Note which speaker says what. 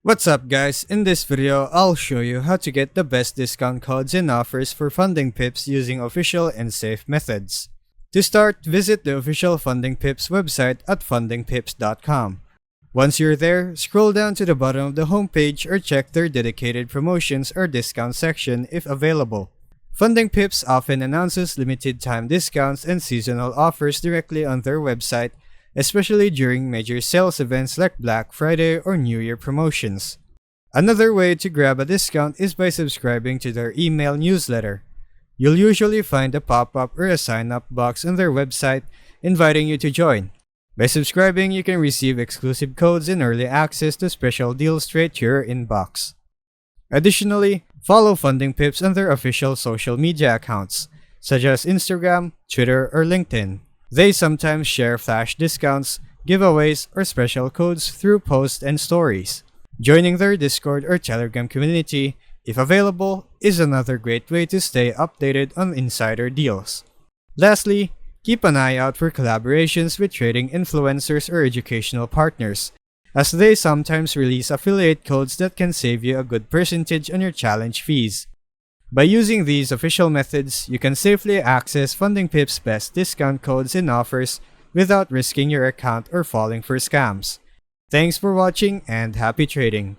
Speaker 1: What's up guys, in this video I'll show you how to get the best discount codes and offers for funding pips using official and safe methods. To start, visit the official Funding Pips website at fundingpips.com. Once you're there, scroll down to the bottom of the homepage or check their dedicated promotions or discount section if available. Funding Pips often announces limited time discounts and seasonal offers directly on their website, especially during major sales events like Black Friday or New Year promotions. Another way to grab a discount is by subscribing to their email newsletter. You'll usually find a pop-up or a sign-up box on their website inviting you to join. By subscribing, you can receive exclusive codes and early access to special deals straight to your inbox. Additionally, follow Funding Pips on their official social media accounts, such as Instagram, Twitter, or LinkedIn. They sometimes share flash discounts, giveaways, or special codes through posts and stories. Joining their Discord or Telegram community, if available, is another great way to stay updated on insider deals. Lastly, keep an eye out for collaborations with trading influencers or educational partners, as they sometimes release affiliate codes that can save you a good percentage on your challenge fees. By using these official methods, you can safely access Funding Pips' best discount codes and offers without risking your account or falling for scams. Thanks for watching and happy trading!